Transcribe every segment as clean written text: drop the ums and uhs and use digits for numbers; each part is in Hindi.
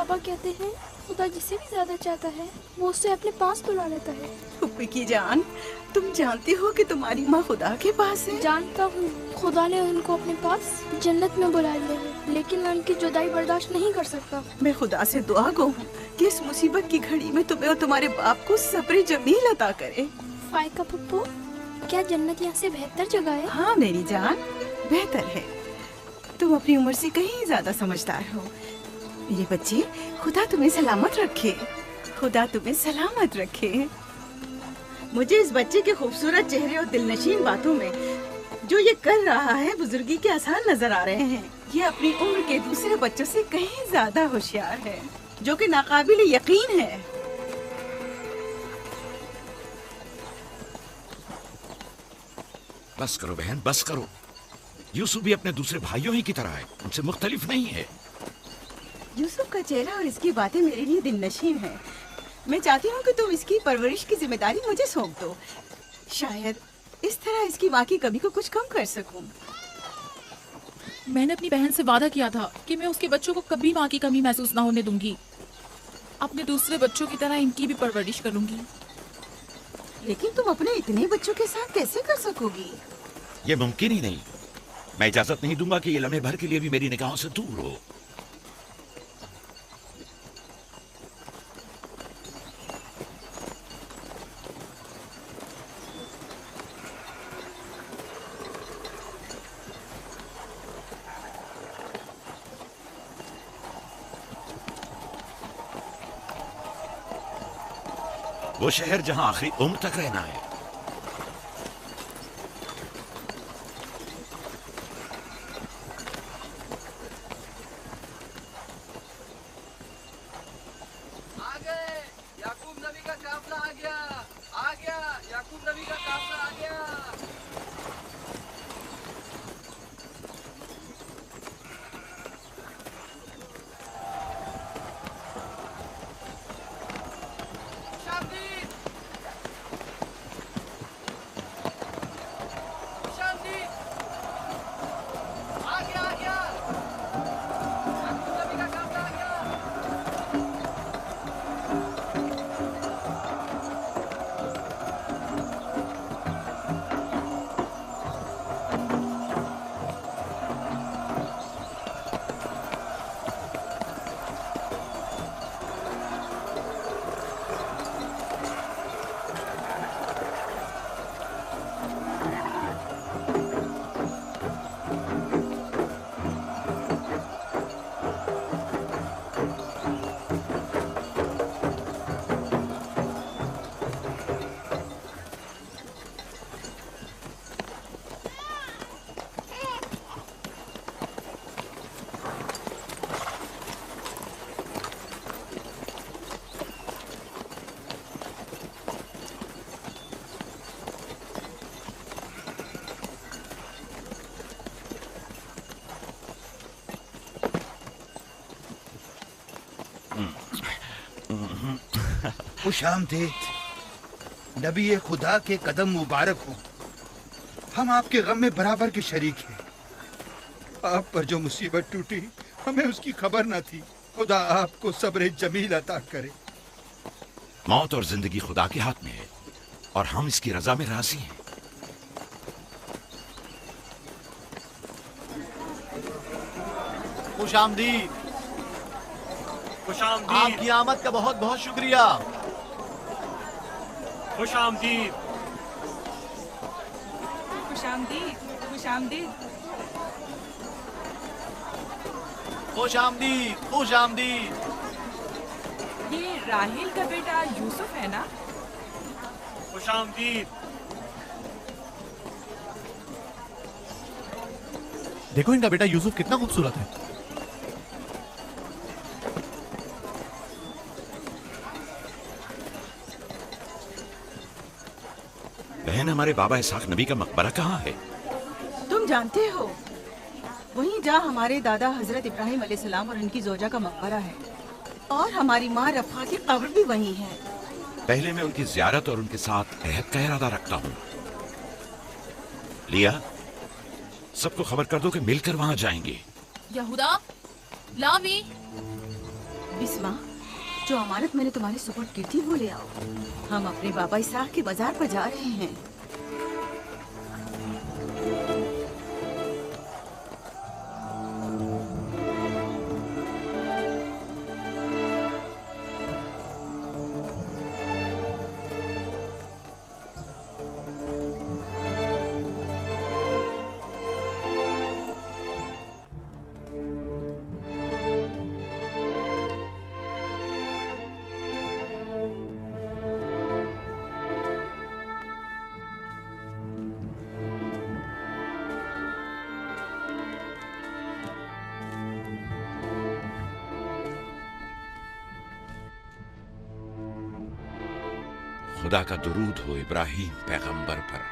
पापा कहते हैं खुदा जिसे भी ज्यादा चाहता है वो उससे अपने पास बुला लेता है। फुप्पी की जान, तुम जानती हो कि तुम्हारी माँ खुदा के पास है? जानता हूँ, खुदा ने उनको अपने पास जन्नत में बुला लिया है, लेकिन मैं उनकी जुदाई बर्दाश्त नहीं कर सकता। मैं खुदा से दुआ गो हूँ कि इस मुसीबत की घड़ी में तुम्हें और तुम्हारे बाप को सब्र जमील अता करे। फायका पप्पू, क्या जन्नत यहाँ से बेहतर जगह है? हाँ मेरी जान, बेहतर है। तुम अपनी उम्र से कहीं ज्यादा समझदार हो। मेरे बच्चे, खुदा तुम्हें सलामत रखे, खुदा तुम्हें सलामत रखे। मुझे इस बच्चे के खूबसूरत चेहरे और दिलनशीन बातों में जो ये कर रहा है बुजुर्गी के आसार नजर आ रहे हैं। ये अपनी उम्र के दूसरे बच्चों से कहीं ज्यादा होशियार है, जो कि नाकाबिल यकीन है। बस करो बहन, बस करो। यूसुफ भी अपने दूसरे भाइयों ही की तरह है, उनसे मुख्तलिफ नहीं है। यूसुफ का चेहरा और इसकी बातें मेरे लिए दिलनशीन हैं। मैं चाहती हूँ कि तुम इसकी परवरिश की जिम्मेदारी मुझे सौंप दो। शायद इस तरह इसकी माँ की कमी को कुछ कम कर सकूं। मैंने अपनी बहन से वादा किया था कि मैं उसके बच्चों को कभी माँ की कमी महसूस ना होने दूंगी। अपने दूसरे बच्चों की तरह इनकी भी परवरिश करूंगी। लेकिन तुम अपने इतने बच्चों के साथ कैसे कर सकोगी? ये मुमकिन ही नहीं। मैं इजाजत नहीं दूंगा कि ये लम्हे भर के लिए भी मेरी निगाहों से दूर हो। वो शहर जहां आखिरी उम्र तक रहना है। खुशामदीद नबी खुदा के कदम मुबारक हो। हम आपके गम में बराबर के शरीक हैं। आप पर जो मुसीबत टूटी हमें उसकी खबर न थी। खुदा आपको सब्र जमील अता करे। मौत और जिंदगी खुदा के हाथ में है और हम इसकी रजा में राजी हैं। खुशामदीद। आपकी आमद का बहुत बहुत शुक्रिया। खुशामदीद। खुशामदीद। खुशामदीद। खुशामदीद। खुशामदीद। ये राहिल का बेटा यूसुफ है ना? खुशामदीद। देखो इनका बेटा यूसुफ कितना खूबसूरत है। बहन, हमारे बाबा इसहाक नबी का मकबरा कहाँ है? तुम जानते हो, वहीं जहाँ हमारे दादा हजरत इब्राहिम अलैहिस्सलाम और उनकी जोजा का मकबरा है, और हमारी माँ रफ़ा की कब्र भी वहीं है। पहले मैं उनकी ज़ियारत और उनके साथ अहद का इरादा रखता हूँ। लिया, सबको खबर कर दो कि मिलकर वहाँ जाएंगे। यहूदा, लावी, बिस्मा, जो अमानत मैंने तुम्हारे सुपुर्द की थी वो ले आओ। हम अपने बाबा इसहाक के बाजार पर जा रहे हैं। खुदा का दुरूद हो इब्राहिम पैगंबर पर।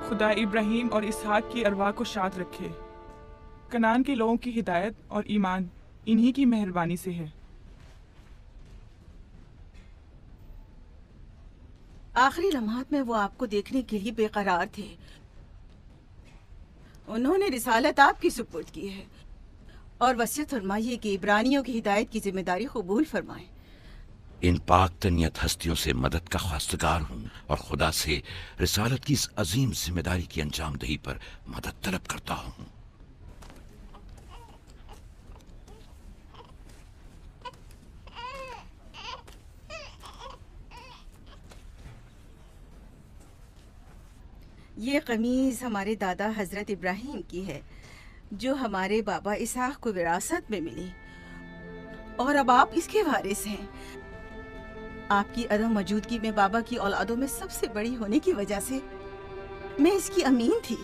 खुदा इब्राहिम और इसहाक की अरवाह को शाद रखे। कनान के लोगों की हिदायत और ईमान इन्हीं की मेहरबानी से है। आखिरी लम्हात में वो आपको देखने के लिए बेकरार थे। उन्होंने रिसालत आपकी सुपुर्द की है और वसीयत फरमाइए कि इब्रानियों की हिदायत की जिम्मेदारी कबूल फरमाएं। इन पाक तनियत हस्तियों से मदद का ख्वास्तगार हूँ और खुदा से रिसालत की इस अजीम जिम्मेदारी की अंजामदही पर मदद तलब करता हूँ। ये कमीज हमारे दादा हजरत इब्राहिम की है, जो हमारे बाबा इसहाक को विरासत में मिली, और अब आप इसके वारिस हैं। आपकी अदम मौजूदगी में बाबा की औलादों में सबसे बड़ी होने की वजह से मैं इसकी अमीन थी,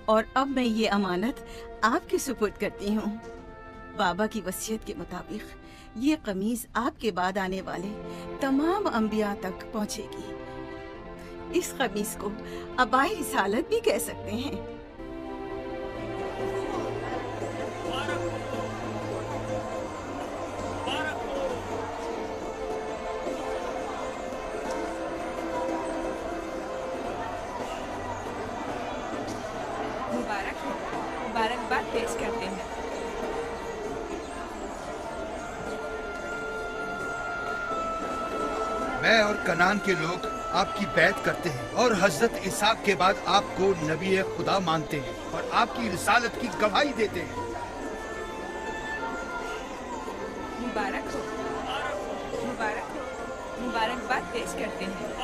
और अब मैं ये अमानत आपके सुपुर्द करती हूँ। बाबा की वसीयत के मुताबिक ये कमीज आपके बाद आने वाले तमाम अंबिया तक पहुँचेगी। इस कमीज को अबाई रिसालत भी कह सकते हैं। मुबारक हो, मुबारकबाद पेश करते हैं। मैं और कनान के लोग आपकी बैत करते हैं और हजरत इसहाक के बाद आपको नबी खुदा मानते हैं और आपकी रिसालत की गवाही देते हैं। मुबारक हो, मुबारक हो, मुबारकबाद पेश करते हैं।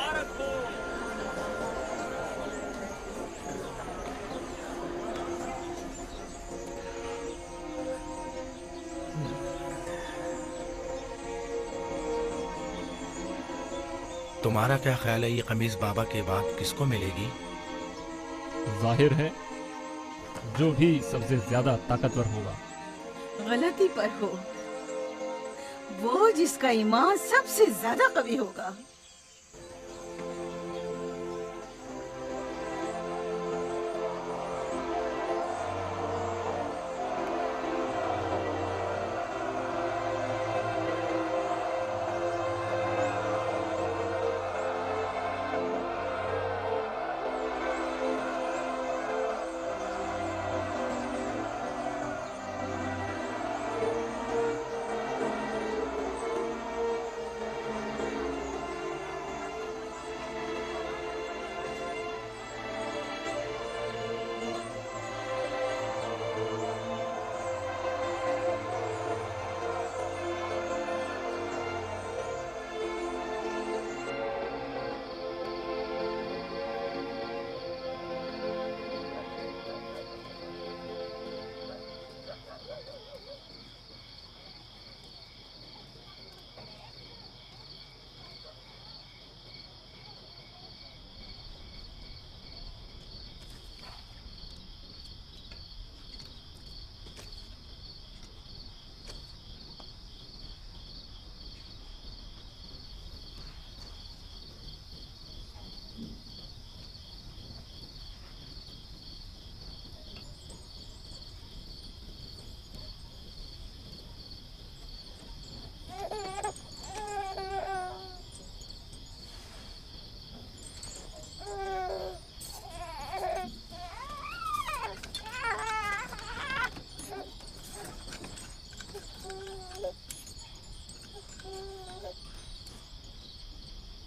तुम्हारा क्या ख्याल है, ये कमीज बाबा के बाद किसको मिलेगी? जाहिर है जो भी सबसे ज्यादा ताकतवर होगा। गलती पर हो, वो जिसका ईमान सबसे ज्यादा कवी होगा।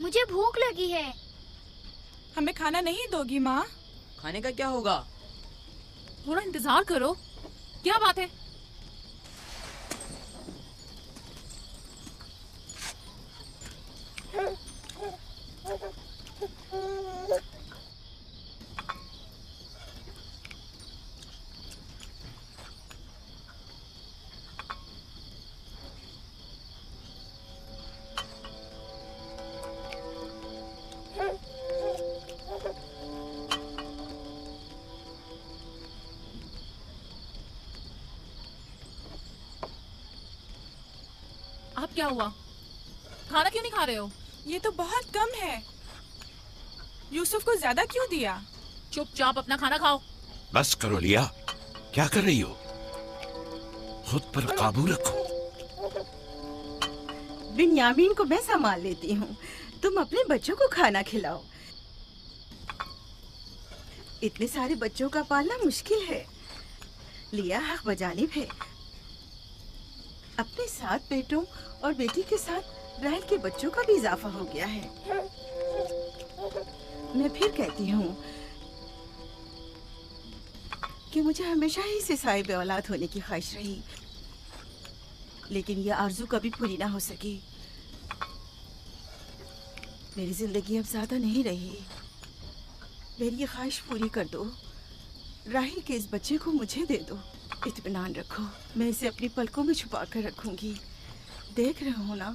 मुझे भूख लगी है। हमें खाना नहीं दोगी माँ? खाने का क्या होगा? थोड़ा इंतजार करो। क्या बात है? आप क्या हुआ? खाना क्यों नहीं खा रहे हो? ये तो बहुत कम है। यूसुफ को ज्यादा क्यों दिया? चुपचाप अपना खाना खाओ। बस करो लिया, क्या कर रही हो? खुद पर काबू रखो। बिन्यामीन को मैं संभाल लेती हूँ, तुम अपने बच्चों को खाना खिलाओ। इतने सारे बच्चों का पालना मुश्किल है। लिया हक बजानिब है। अपने 7 बेटों और बेटी के साथ राहेल के बच्चों का भी इजाफा हो गया है। मैं फिर कहती हूँ कि मुझे हमेशा ही से साहिब औलाद होने की ख्वाहिश रही, लेकिन यह आरज़ू कभी पूरी ना हो सकी। मेरी जिंदगी अब ज्यादा नहीं रही। मेरी ये ख्वाहिश पूरी कर दो। राहिल के इस बच्चे को मुझे दे दो। इत्मीनान रखो, मैं इसे अपनी पलकों में छुपा कर रखूंगी। देख रहे हो ना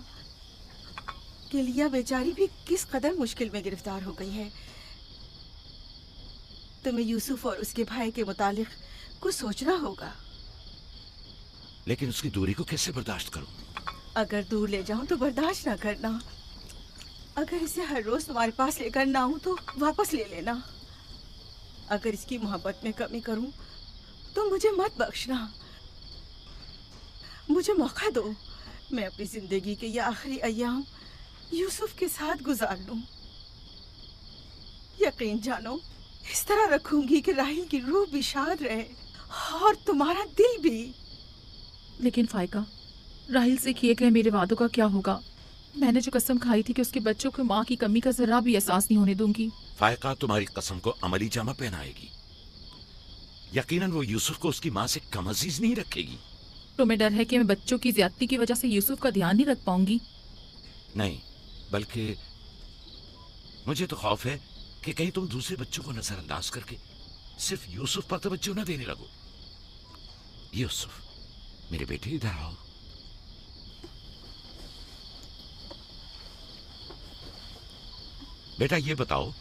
कि लिया बेचारी भी किस कदर मुश्किल में गिरफ्तार हो गई है। तुम्हें यूसुफ और उसके भाई के मुतालिक कुछ सोचना होगा। लेकिन उसकी दूरी को कैसे बर्दाश्त करूं? अगर दूर ले जाऊं तो बर्दाश्त ना करना। अगर इसे हर रोज तुम्हारे पास लेकर ना आऊं तो वापस ले लेना। अगर इसकी मोहब्बत में कमी करूं तो मुझे मत बख्शना। मुझे मौका दो, मैं अपनी जिंदगी के ये आखिरी अय्याम यूसुफ के साथ गुजार लूं। यकीन जानो, इस तरह रखूंगी कि राहिल की रूह भी शाद रहे और तुम्हारा दिल भी। लेकिन फाइका, राहिल से किए गए मेरे वादों का क्या होगा? मैंने जो कसम खाई थी कि उसके बच्चों को माँ की कमी का जरा भी एहसास नहीं होने दूंगी। फायका तुम्हारी कसम को अमली जामा पहनाएगी। यकीनन वो यूसुफ को उसकी माँ से कम अजीज नहीं रखेगी। तुम्हें डर है कि मैं बच्चों की ज्यादती की वजह से यूसुफ का ध्यान नहीं रख पाऊंगी? नहीं, बल्कि मुझे तो खौफ है कि कहीं तुम दूसरे बच्चों को नजरअंदाज करके सिर्फ यूसुफ पर तवज्जो न देने लगो। यूसुफ, मेरे बेटे इधर आओ। बेटा ये बताओ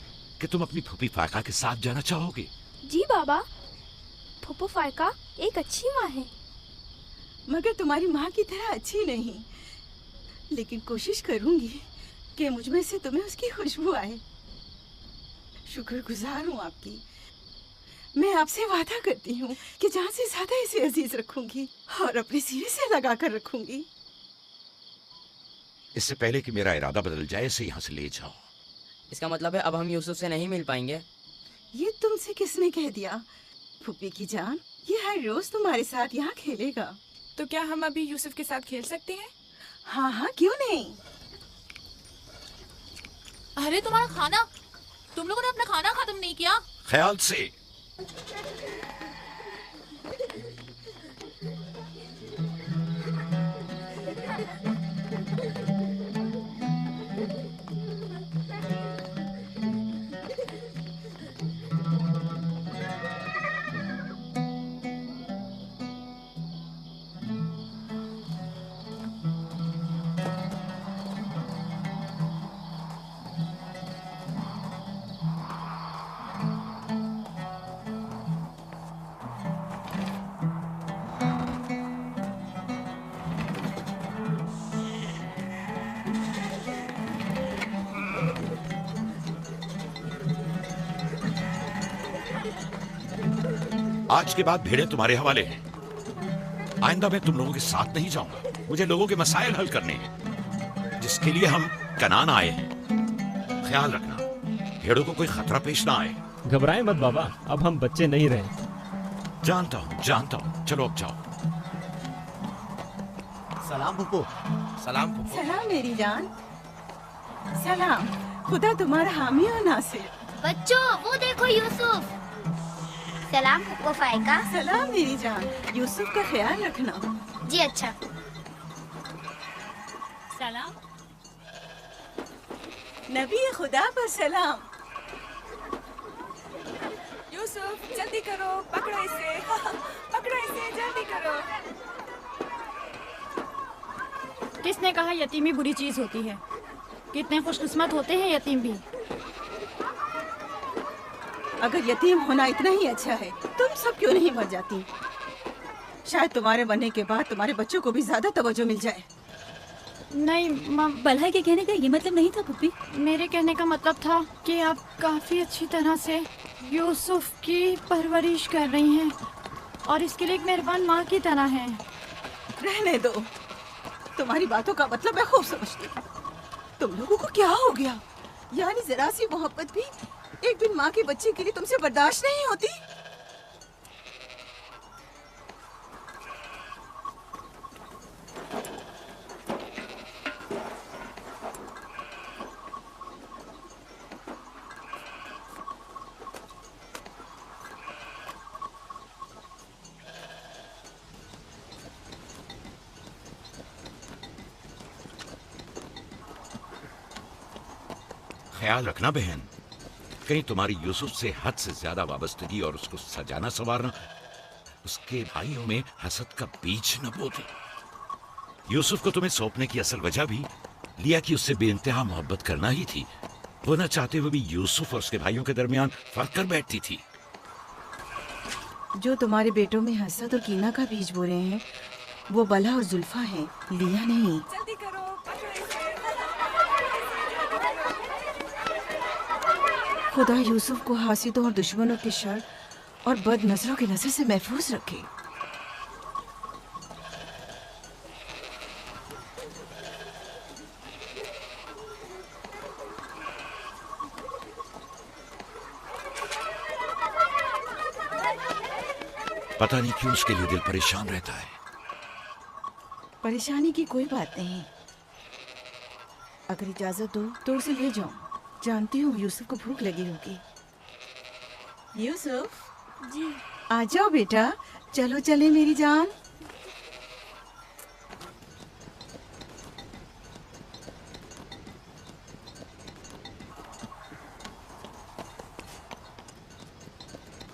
कि तुम अपनी फूफी फायका के साथ जाना चाहोगे? जी बाबा, फूफू फायका एक अच्छी माँ है। मगर तुम्हारी माँ की तरह अच्छी नहीं, लेकिन कोशिश करूंगी कि मुझ में से तुम्हें उसकी खुशबू आए। शुक्रगुजार हूँ आपकी। मैं आपसे वादा करती हूँ कि जान से ज्यादा इसे अजीज रखूंगी और अपने सीने से लगा कर रखूंगी। इससे पहले कि मेरा इरादा बदल जाए, इसे यहाँ से ले जाओ। इसका मतलब है अब हम यूसुफ से नहीं मिल पाएंगे? ये तुमसे किसने कह दिया? फूफी की जान, ये हर रोज तुम्हारे साथ यहाँ खेलेगा। तो क्या हम अभी यूसुफ के साथ खेल सकते हैं? हाँ हाँ, क्यों नहीं। अरे तुम्हारा खाना, तुम लोगों ने अपना खाना खत्म नहीं किया? ख्याल से। आज के बाद भेड़ें तुम्हारे हवाले हैं। आइंदा मैं तुम लोगों के साथ नहीं जाऊंगा। मुझे लोगों के मसाइल हल करने हैं, जिसके लिए हम कनान आए हैं। ख्याल रखना, भेड़ों को कोई खतरा पेश ना आए। घबराए मत बाबा, अब हम बच्चे नहीं रहे। जानता हूँ। चलो अब जाओ। सलाम फूफू। सलाम फूफू। सलाम मेरी जान। सलाम। खुदा तुम्हारा हामी हो नासिर। बच्चों वो देखो यूसुफ। सलाम वफाइका। सलाम मेरी जान। यूसुफ का ख्याल रखना। जी अच्छा। सलाम। नबी खुदा पर सलाम। यूसुफ जल्दी करो, पकड़ो इसे। पकड़ो इसे, जल्दी करो। किसने कहा यतीमी बुरी चीज होती है? कितने खुशकिस्मत होते हैं यतीम भी। अगर यतीम होना इतना ही अच्छा है, तुम सब क्यों नहीं मर जाती? शायद तुम्हारे बनने के बाद तुम्हारे बच्चों को भी ज्यादा तवज्जो मिल जाए। नहीं बल्हा के कहने का ये मतलब नहीं था पुप्पी। मेरे कहने का मतलब था कि आप काफी अच्छी तरह से यूसुफ की परवरिश कर रही हैं और इसके लिए एक मेहरबान माँ की तरह हैं। रहने दो, तुम्हारी बातों का मतलब मैं खूब समझती हूँ। तुम लोगों को क्या हो गया? यानी जरा सी मोहब्बत भी एक बिन माँ के बच्चे के लिए तुमसे बर्दाश्त नहीं होती? ख्याल रखना बहन, कहीं तुम्हारी यूसुफ से हद से ज्यादा वाबस्तगी और उसको सजाना संवारना उसके भाइयों में हसद का बीज न बो दे। यूसुफ को तुम्हें सौंपने की असल वजह भी लिया कि उससे बेइंतहा मोहब्बत करना ही थी। वो न चाहते हुए भी यूसुफ और उसके भाइयों के दरमियान फर्क कर बैठती थी। जो तुम्हारे बेटों में हसद और कीना का बीज बो रहे हैं, वो बला और जुल्फा है, लिया नहीं। जल्दी करो, पकड़ो इसे। खुदा यूसुफ को हासिदों और दुश्मनों के शर और बद नजरों की नजर से महफूज रखे। पता नहीं क्यों उसके लिए दिल परेशान रहता है। परेशानी की कोई बात नहीं। अगर इजाजत दो तो उसे ले जाऊं। जानती हूँ यूसुफ को भूख लगी होगी। यूसुफ जी। आ जाओ बेटा, चलो चले मेरी जान।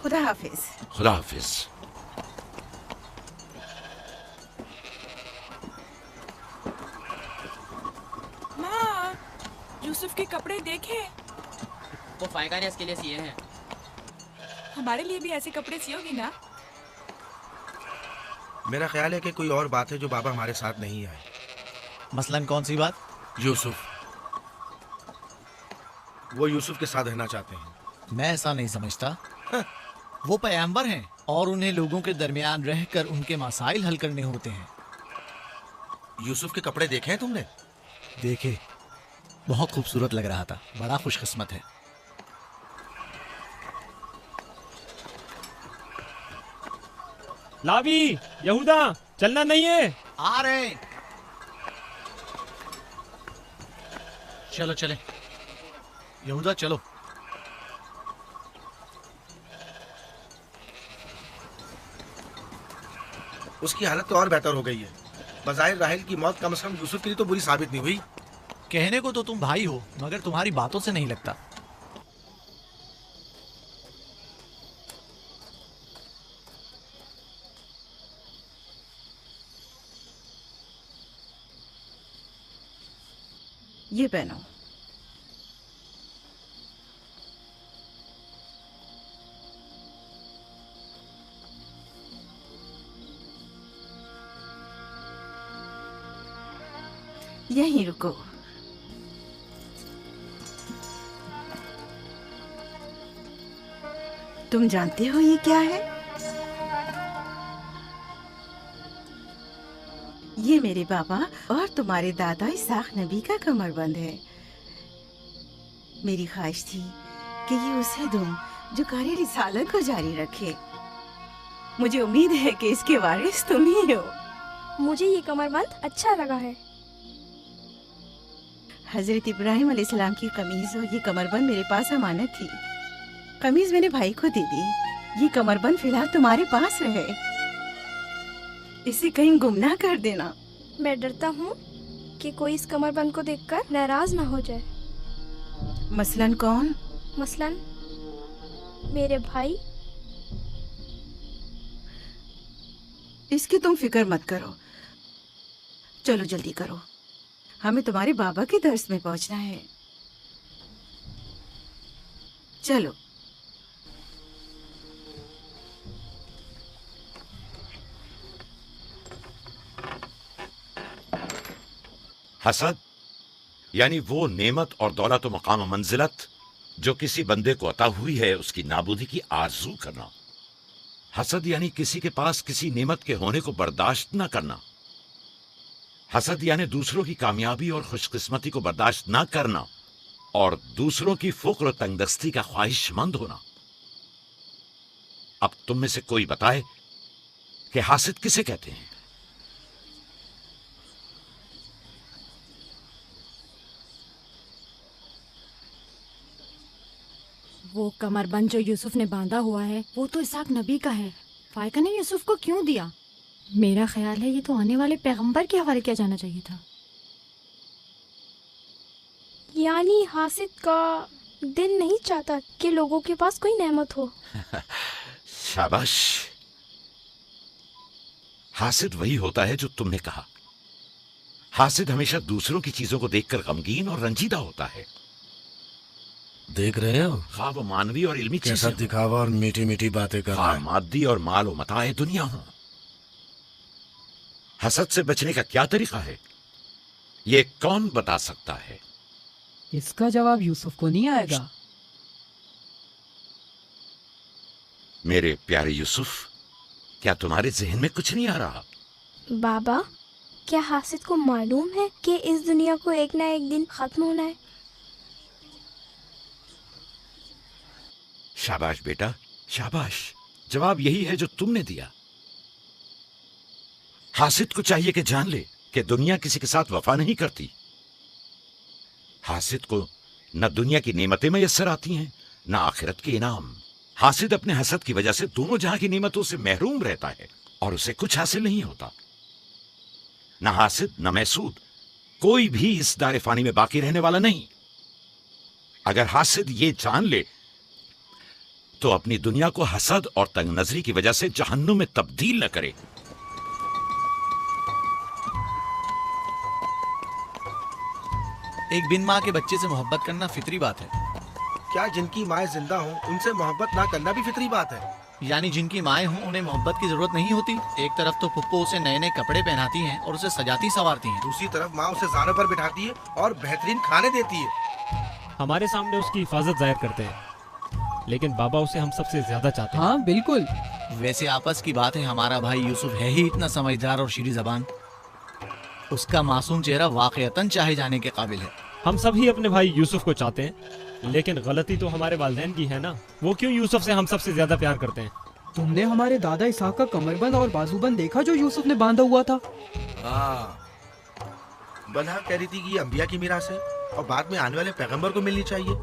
खुदा हाफिज। खुदा हाफिज। माँ, यूसुफ के कपड़े देखे। वो फायका ने इसके लिए सिए हैं। हमारे लिए भी ऐसे कपड़े सियोगी ना? मेरा ख्याल है कि कोई और बात है जो बाबा हमारे साथ नहीं आए। मसलन कौन सी बात? यूसुफ, वो यूसुफ के साथ रहना चाहते हैं। मैं ऐसा नहीं समझता। वो पैगंबर हैं और उन्हें लोगों के दरमियान रहकर उनके मसाइल हल करने होते हैं। यूसुफ के कपड़े देखे हैं तुमने? देखे, बहुत खूबसूरत लग रहा था। बड़ा खुशकिस्मत है। लावी, यहूदा, चलना नहीं है। आ रहे हैं। चलो चले यहूदा, चलो। उसकी हालत तो और बेहतर हो गई है। बज़ाहिर राहेल की मौत कम से कम यूसुफ के लिए तो बुरी साबित नहीं हुई। कहने को तो तुम भाई हो, मगर तुम्हारी बातों से नहीं लगता। ये पहनो। यहीं रुको। तुम जानते हो ये क्या है? ये मेरे बाबा और तुम्हारे दादा इसाक नबी का कमरबंद है। मेरी ख्वाहिश थी कि ये उसे दूं जो कार्य रिसालत को जारी रखे। मुझे उम्मीद है कि इसके वारिस तुम ही हो। मुझे ये कमरबंद अच्छा लगा है। हजरत इब्राहिम अलैहिस्सलाम की कमीज और ये कमरबंद मेरे पास अमानत थी। कमीज मैंने भाई को दे दी, ये कमरबंद फिलहाल तुम्हारे पास रहे। इसे कहीं गुम ना कर देना। मैं डरता हूँ कि कोई इस कमरबंद को देखकर नाराज ना हो जाए। मसलन कौन? मसलन मेरे भाई। इसकी तुम फिक्र मत करो। चलो जल्दी करो, हमें तुम्हारे बाबा के दर्स में पहुंचना है। चलो। हसद यानी वो नेमत और दौलत और मकाम मंजिलत जो किसी बंदे को अता हुई है, उसकी नाबूदी की आरजू करना। हसद यानी किसी के पास किसी नेमत के होने को बर्दाश्त ना करना। हसद यानी दूसरों की कामयाबी और खुशकिस्मती को बर्दाश्त ना करना और दूसरों की फुक्र और तंगदस्ती का ख्वाहिशमंद होना। अब तुम में से कोई बताए कि हासिद किसे कहते हैं? वो कमरबंद जो यूसुफ ने बांधा हुआ है वो तो इसाक नबी का है। फायका ने यूसुफ को क्यों दिया? मेरा ख्याल है ये तो आने वाले पैगंबर के हवाले किया जाना चाहिए था। यानी हासिद का दिल नहीं चाहता कि लोगों के पास कोई नेमत हो। शाबाश। हासिद वही होता है जो तुमने कहा। हासिद हमेशा दूसरों की चीजों को देखकर गमगीन और रंजीदा होता है। देख रहे हो ख्वाब मानवी और इल्मी कैसा दिखावा और मीठी मीठी बातें कर रहा है। मादी और माल व मताए दुनिया हो। हसद से बचने का क्या तरीका है, ये कौन बता सकता है? इसका जवाब यूसुफ को नहीं आएगा। मेरे प्यारे यूसुफ, क्या तुम्हारे जहन में कुछ नहीं आ रहा? बाबा, क्या हासिद को मालूम है कि इस दुनिया को एक ना एक दिन खत्म होना है? शाबाश बेटा, शाबाश। जवाब यही है जो तुमने दिया। हासिद को चाहिए कि जान ले कि दुनिया किसी के साथ वफा नहीं करती। हासिद को न दुनिया की नेमतें मैसर आती हैं, न आखिरत के इनाम। हासिद अपने हसद की वजह से दोनों जहां की नेमतों से महरूम रहता है और उसे कुछ हासिल नहीं होता। न हासिद न महसूद, कोई भी इस दायरे फानी में बाकी रहने वाला नहीं। अगर हासिद ये जान ले तो अपनी दुनिया को हसद और तंग नजरी की वजह से जहन्नुम में तब्दील न करे। एक बिन माँ के बच्चे से मोहब्बत करना फितरी बात है। क्या जिनकी माएँ जिंदा हों उनसे मोहब्बत ना करना भी फितरी बात है? यानी जिनकी माएँ हों उन्हें मोहब्बत की जरूरत नहीं होती। एक तरफ तो पुप्पो उसे नए नए कपड़े पहनाती हैं और उसे सजाती संवारती हैं, दूसरी तरफ माँ उसे ज़ानों पर बिठाती है और बेहतरीन खाने देती है। हमारे सामने उसकी हिफाजत जाहिर करते हैं, लेकिन बाबा उसे हम सबसे ज्यादा चाहते हैं। हाँ बिल्कुल। वैसे आपस की बात है, हमारा भाई यूसुफ है ही इतना समझदार और शीरी जबान। उसका मासूम चेहरा वाकईतन चाहे जाने के काबिल है। हम सभी अपने भाई यूसुफ को चाहते हैं, लेकिन गलती तो हमारे वालिदैन की है ना। वो क्यों यूसुफ से हम सबसे ज्यादा प्यार करते हैं? तुमने हमारे दादा इसाक का कमरबंद और बाजूबंद देखा जो यूसुफ ने बांधा हुआ था? हाँ, बलहा कह रही थी कि ये अंबिया की मीरास है और बाद में आने वाले पैगंबर को मिलनी चाहिए।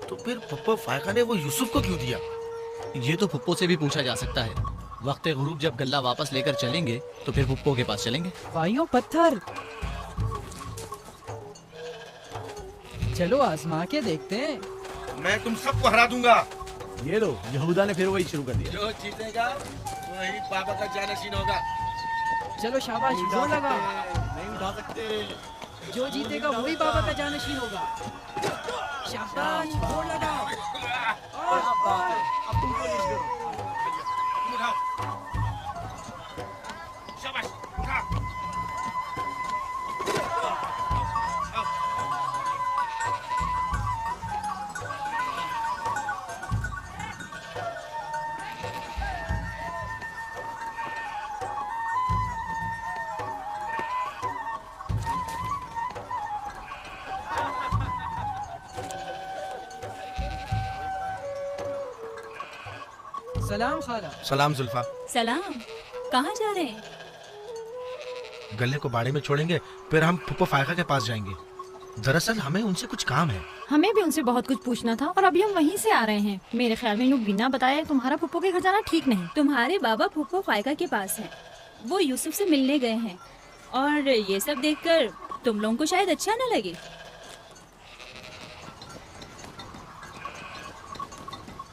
तो फिर पप्पा फायका ने वो यूसुफ को क्यों दिया? ये तो पुप्पो से भी पूछा जा सकता है। वक्त गुरूब जब गल्ला वापस लेकर चलेंगे तो फिर पुप्पो के पास चलेंगे। भाइयों पत्थर, चलो आजमा के देखते हैं। मैं तुम सबको हरा दूंगा। ये लो, यहूदा ने फिर वही शुरू कर दिया। जो जीतेगा वही बाबा का जानशीन होगा। चलो शाबाश, जोर लगा। नहीं उठा सकते। जो जीतेगा वही बाबा का जानशीन होगा। शाबाश, जोर लगा। अब तुम शाबाश, उठा। सलाम खाला। सलाम जुल्फा। सलाम। कहाँ जा रहे हैं? गले को बाड़े में छोड़ेंगे, फिर हम फुप्पो फायका के पास जाएंगे। दरअसल हमें उनसे कुछ काम है। हमें भी उनसे बहुत कुछ पूछना था और अभी हम वहीं से आ रहे हैं। मेरे ख्याल में यूँ बिना बताए तुम्हारा फुप्पो के घर जाना ठीक नहीं। तुम्हारे बाबा फुप्पो फायका के पास हैं। वो यूसुफ से मिलने गए हैं और ये सब देखकर तुम लोगों को शायद अच्छा न लगे।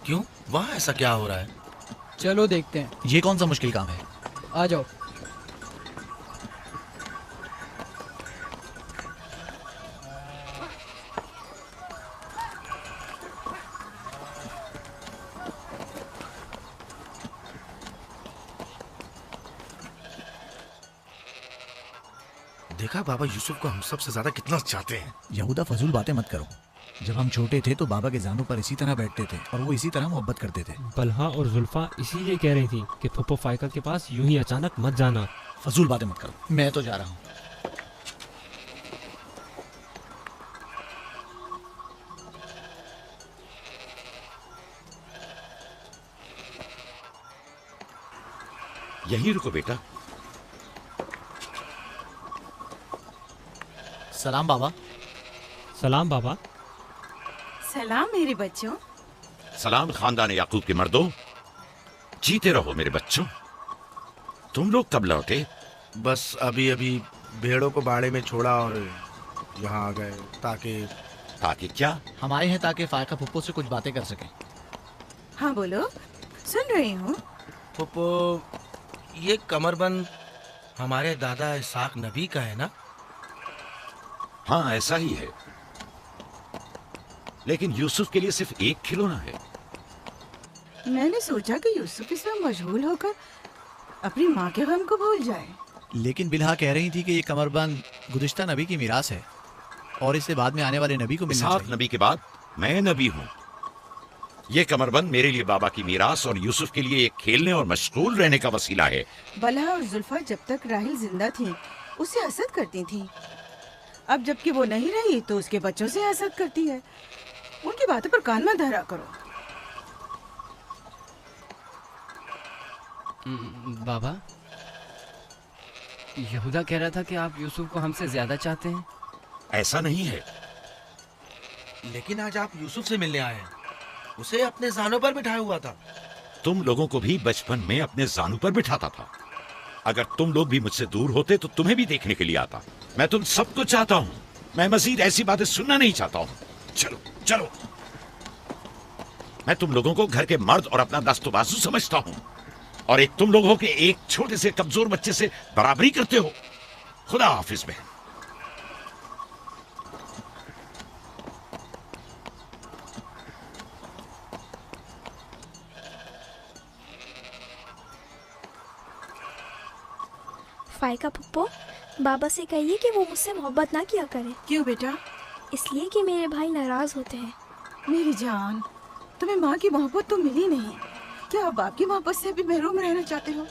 क्यों? वहाँ ऐसा क्या हो रहा है? चलो देखते हैं। ये कौन सा मुश्किल काम है? आ जाओ। देखा बाबा यूसुफ को हम सबसे ज्यादा कितना चाहते हैं। यहूदा फजूल बातें मत करो। जब हम छोटे थे तो बाबा के जानों पर इसी तरह बैठते थे और वो इसी तरह मोहब्बत करते थे। बलहा और जुल्फा इसीलिए कह रही थी कि फुप्पो फाइका के पास यूं ही अचानक मत जाना। फजूल बातें मत करो, मैं तो जा रहा हूँ। यहीं रुको बेटा। सलाम बाबा। सलाम बाबा। सलाम मेरे बच्चों। सलाम खानदान याकूब के मर्दों। जीते रहो मेरे बच्चों। तुम लोग कब लौटे? बस अभी अभी भेड़ों को बाड़े में छोड़ा और यहाँ आ गए। ताकि क्या? हम आए हैं ताकि फायका फुप्पो से कुछ बातें कर सकें। हाँ बोलो, सुन रही हूँ। फुप्पो, ये कमरबंद हमारे दादा इसाक नबी का है ना? हाँ ऐसा ही है, लेकिन यूसुफ के लिए सिर्फ एक खिलौना है। मैंने सोचा कि यूसुफ इसमें मशगूल होकर अपनी माँ के गम को भूल जाए। लेकिन बिलहा कह रही थी कि ये कमरबंद गुज़िश्ता नबी की मीरास है और इसे बाद में आने वाले नबी को मिलना चाहिए। नबी के बाद मैं नबी हूँ। ये कमरबंद मेरे लिए बाबा की मीरास और यूसुफ के लिए एक खेलने और मशगूल रहने का वसीला है। बलहा और जुल्फा जब तक राहिल जिंदा थी उसे हसद करती थी। अब जबकि वो नहीं रही तो उसके बच्चों से हसद करती है। उनकी बातों पर कान मत धरा करो। बाबा, यहूदा कह रहा था कि आप यूसुफ को हमसे ज्यादा चाहते हैं। ऐसा नहीं है। लेकिन आज आप यूसुफ से मिलने आए हैं। उसे अपने जानों पर बिठाया हुआ था। तुम लोगों को भी बचपन में अपने जानों पर बिठाता था। अगर तुम लोग भी मुझसे दूर होते तो तुम्हें भी देखने के लिए आता। मैं तुम सबको चाहता हूँ। मैं मजीद ऐसी बातें सुनना नहीं चाहता हूँ। चलो चलो। मैं तुम लोगों को घर के मर्द और अपना दस्तबाजू समझता हूँ और एक तुम लोग हो के एक छोटे से कमजोर बच्चे से बराबरी करते हो। खुदा हाफिज में। फायका फुप्पो, बाबा से कहिए कि वो मुझसे मोहब्बत ना किया करे। क्यों बेटा? इसलिए कि मेरे भाई नाराज होते हैं। मेरी जान, तुम्हें माँ की मोहब्बत तो मिली नहीं। क्या आप बाप की मोहब्बत से भी महरूम रहना चाहते हो?